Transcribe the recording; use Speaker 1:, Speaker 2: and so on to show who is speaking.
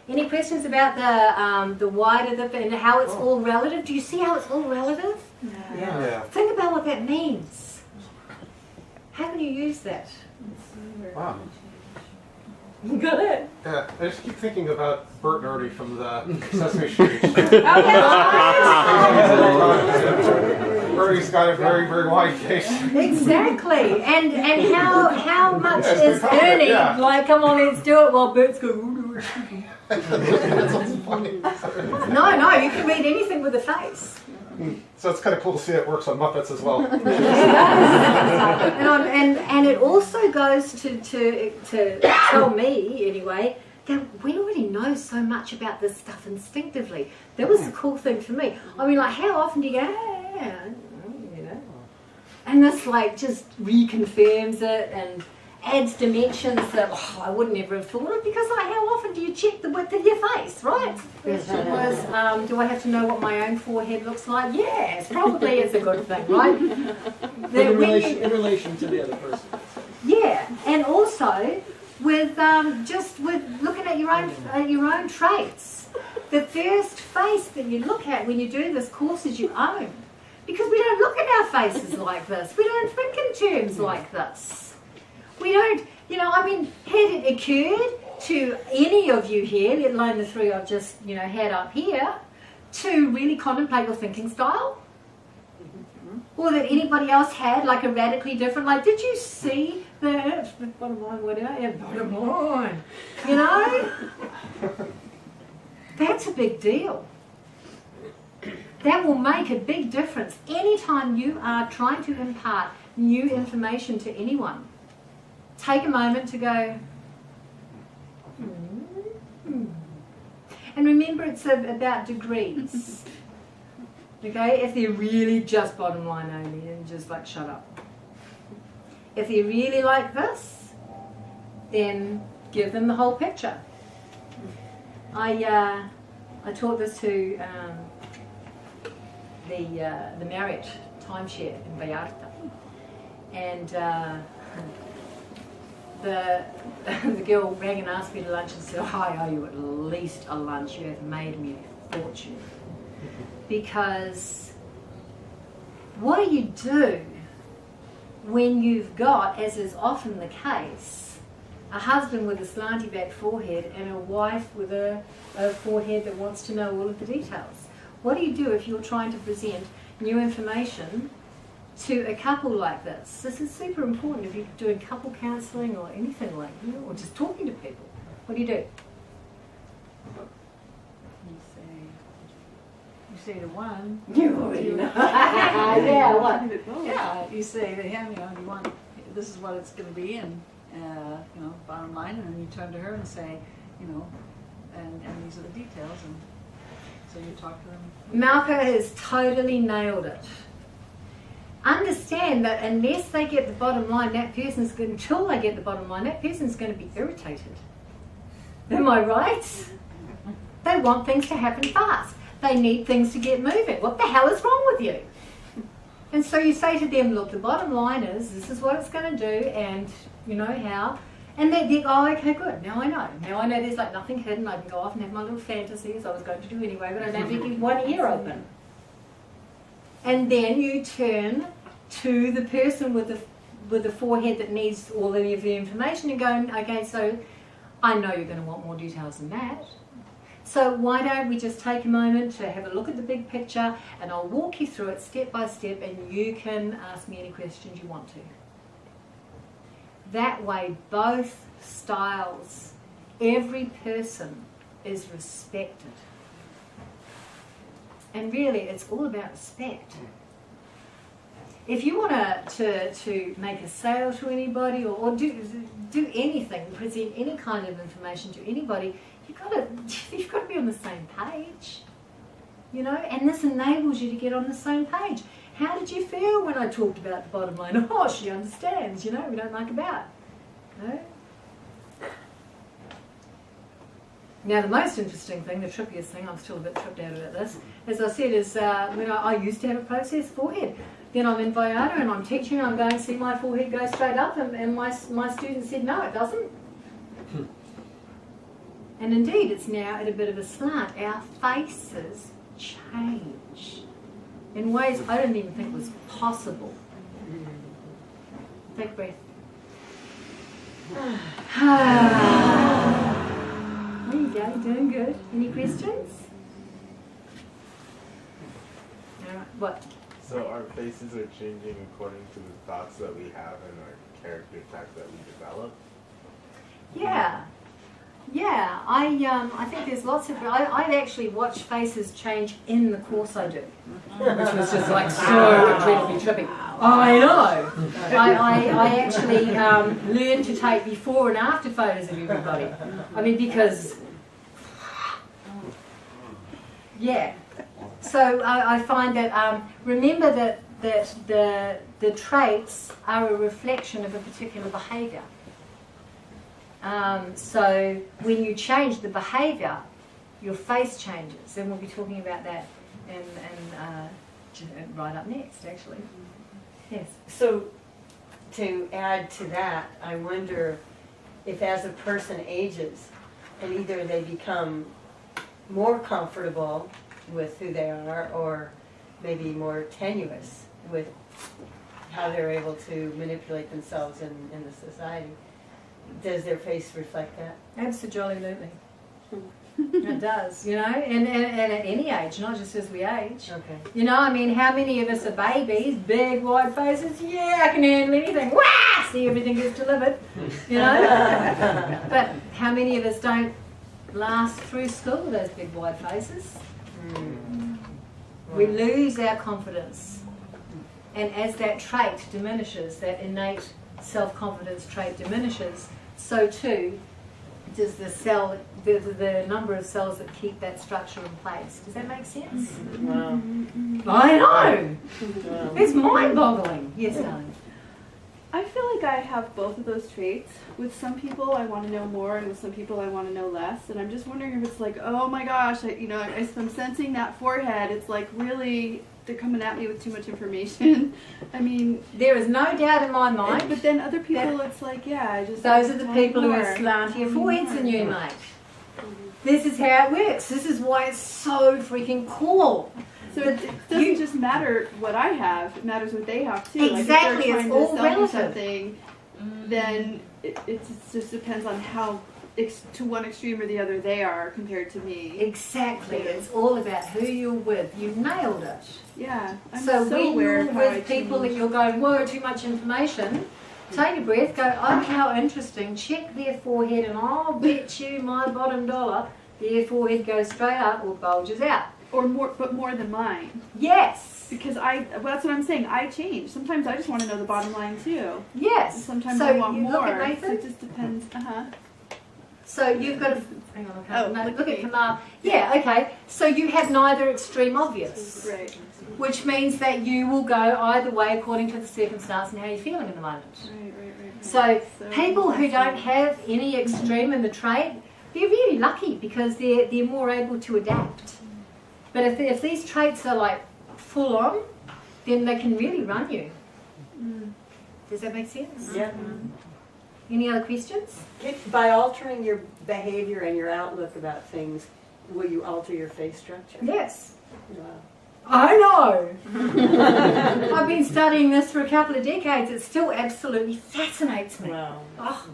Speaker 1: Any questions about the wider the and how it's all relative? Do you see how it's all relative?
Speaker 2: Yeah.
Speaker 1: Think about what that means. How can you use that?
Speaker 2: Wow.
Speaker 1: You got it.
Speaker 2: Yeah, I just keep thinking about Bert and Ernie from the Sesame Street. Ernie's got a very, very wide face.
Speaker 1: Exactly. And how much is Ernie like, come on, let's do it, while Bert's going,
Speaker 2: That's funny.
Speaker 1: No, you can read anything with a face.
Speaker 2: So it's kind of cool to see it works on Muppets as well.
Speaker 1: and it also goes to tell me, anyway, that we already know so much about this stuff instinctively. That was the cool thing for me. I mean, like, how often do you go, you know? And this, like, just reconfirms it and adds dimensions that I would never have thought of, because, like, how often do you check the width of your face, right? The question was, do I have to know what my own forehead looks like? Yes, probably it's a good thing, right?
Speaker 3: In relation to the other person.
Speaker 1: Yeah, and also with with looking at your own traits. The first face that you look at when you do this course is your own, because we don't look at our faces like this. We don't think in terms like this. We don't, I mean, had it occurred to any of you here, let alone the three I've just, had up here, to really contemplate your thinking style? Or that anybody else had, like, a radically different, like, did you see the bottom line, whatever, yeah, bottom line, That's a big deal. That will make a big difference anytime you are trying to impart new information to anyone. Take a moment to go, and remember it's about degrees. Okay, if they're really just bottom line only, and just like shut up. If they're really like this, then give them the whole picture. I taught this to the Marriott timeshare in Vallarta, and the girl rang and asked me to lunch and said, I owe you at least a lunch, you have made me a fortune. Because what do you do when you've got, as is often the case, a husband with a slanty back forehead and a wife with a forehead that wants to know all of the details? What do you do if you're trying to present new information to a couple like this? This is super important if you're doing couple counselling or anything like that, or just talking to people. What do you do?
Speaker 4: You say to one.
Speaker 1: You already know. Yeah, what?
Speaker 4: Yeah, you say to him, you want, this is what it's going to be, and bottom line, and then you turn to her and say, and these are the details, and so you talk to them.
Speaker 1: Malka has totally nailed it. Understand that unless they get the bottom line, until they get the bottom line, that person's going to be irritated. Am I right? They want things to happen fast. They need things to get moving. What the hell is wrong with you? And so you say to them, look, the bottom line is, this is what it's going to do, and you know how. And they think, oh, okay, good, now I know. Now I know there's like nothing hidden. I can go off and have my little fantasies I was going to do anyway, but I don't have to keep one ear open. And then you turn to the person with the forehead that needs all of the information and go, okay, so I know you're going to want more details than that. So why don't we just take a moment to have a look at the big picture, and I'll walk you through it step by step, and you can ask me any questions you want to. That way, both styles, every person is respected. And really, it's all about respect. If you want to make a sale to anybody, or do anything, present any kind of information to anybody, you've got to be on the same page, and this enables you to get on the same page. How did you feel when I talked about the bottom line? Oh, she understands, we don't muck about. No? Now, the most interesting thing, the trippiest thing, I'm still a bit tripped out about this, as I said, is when I used to have a processed forehead. Then I'm in Vallarta and I'm teaching, and I'm going to see my forehead go straight up, and my student said, no, it doesn't. And indeed, it's now at a bit of a slant. Our faces change in ways I didn't even think was possible. Take a breath. There you go, doing good. Any questions? All right, what?
Speaker 5: So our faces are changing according to the thoughts that we have and our character type that we develop?
Speaker 1: Yeah. Yeah, I think there's lots of... I've actually watched faces change in the course I do. Which was just like so incredibly trippy. I know. I actually learned to take before and after photos of everybody. I mean, because... Yeah. So I find that, remember that the traits are a reflection of a particular behaviour. So when you change the behaviour, your face changes, and we'll be talking about that right up next, actually. Yes.
Speaker 6: So, to add to that, I wonder if as a person ages, and either they become more comfortable with who they are, or maybe more tenuous with how they're able to manipulate themselves in the society. Does their face reflect that?
Speaker 1: Absolutely. It does, you know, and at any age, not just as we age.
Speaker 6: Okay.
Speaker 1: You know, I mean, how many of us are babies, big wide faces, yeah, I can handle anything, wah, see everything gets delivered, you know? But how many of us don't last through school with those big wide faces? We lose our confidence. And as that trait diminishes, that innate self-confidence trait diminishes, so too does the number of cells that keep that structure in place. Does that make sense?
Speaker 6: Wow.
Speaker 1: I know!
Speaker 6: Wow.
Speaker 1: It's mind-boggling. Yes, darling.
Speaker 7: I feel like I have both of those traits. With some people, I want to know more, and with some people, I want to know less. And I'm just wondering if it's like, oh my gosh, I'm sensing that forehead. It's like really, they're coming at me with too much information. I mean,
Speaker 1: There is no doubt in my mind.
Speaker 7: but then other people, it's like, yeah, I just.
Speaker 1: Those are the
Speaker 7: want
Speaker 1: people who
Speaker 7: more.
Speaker 1: have slantier foreheads than you, mate. This is how it works. This is why it's so freaking cool.
Speaker 7: So it doesn't just matter what I have; it matters what they have too.
Speaker 1: Exactly,
Speaker 7: Like
Speaker 1: it's
Speaker 7: if they're trying
Speaker 1: all
Speaker 7: to sell me
Speaker 1: relative.
Speaker 7: something, then it just depends on how to one extreme or the other they are compared to me.
Speaker 1: Exactly. It's all about who you're with. You nailed it.
Speaker 7: Yeah, I'm
Speaker 1: So when
Speaker 7: aware
Speaker 1: you're
Speaker 7: of how I
Speaker 1: with people that
Speaker 7: change.
Speaker 1: you're going, whoa, too much information, take a breath, go, oh, how interesting, check their forehead, and I'll bet you my bottom dollar their forehead goes straight up or bulges out.
Speaker 7: Or more, but more than mine.
Speaker 1: Yes.
Speaker 7: Because well, that's what I'm saying. I change. Sometimes I just want to know the bottom line too.
Speaker 1: Yes.
Speaker 7: Sometimes
Speaker 1: So
Speaker 7: I want
Speaker 1: you
Speaker 7: more.
Speaker 1: look at
Speaker 7: So
Speaker 1: Nathan.
Speaker 7: it just depends.
Speaker 1: So you've got to, hang on, I can't,
Speaker 7: Oh,
Speaker 1: no,
Speaker 7: look
Speaker 1: look
Speaker 7: at
Speaker 1: at
Speaker 7: me.
Speaker 1: Kamal. Yeah, okay. So you have neither extreme obvious,
Speaker 7: Right.
Speaker 1: which means that you will go either way according to the circumstance and how you're feeling in the moment.
Speaker 7: Right.
Speaker 1: So people who don't have any extreme in the trait, they're really lucky because they're more able to adapt. But if these traits are like full on, then they can really run you. Does that make sense?
Speaker 6: Yeah.
Speaker 1: Any other questions?
Speaker 6: By altering your behavior and your outlook about things, will you alter your face structure?
Speaker 1: Yes.
Speaker 6: Wow.
Speaker 1: I know. I've been studying this for a couple of decades. It still absolutely fascinates me.
Speaker 6: Wow.
Speaker 1: Oh,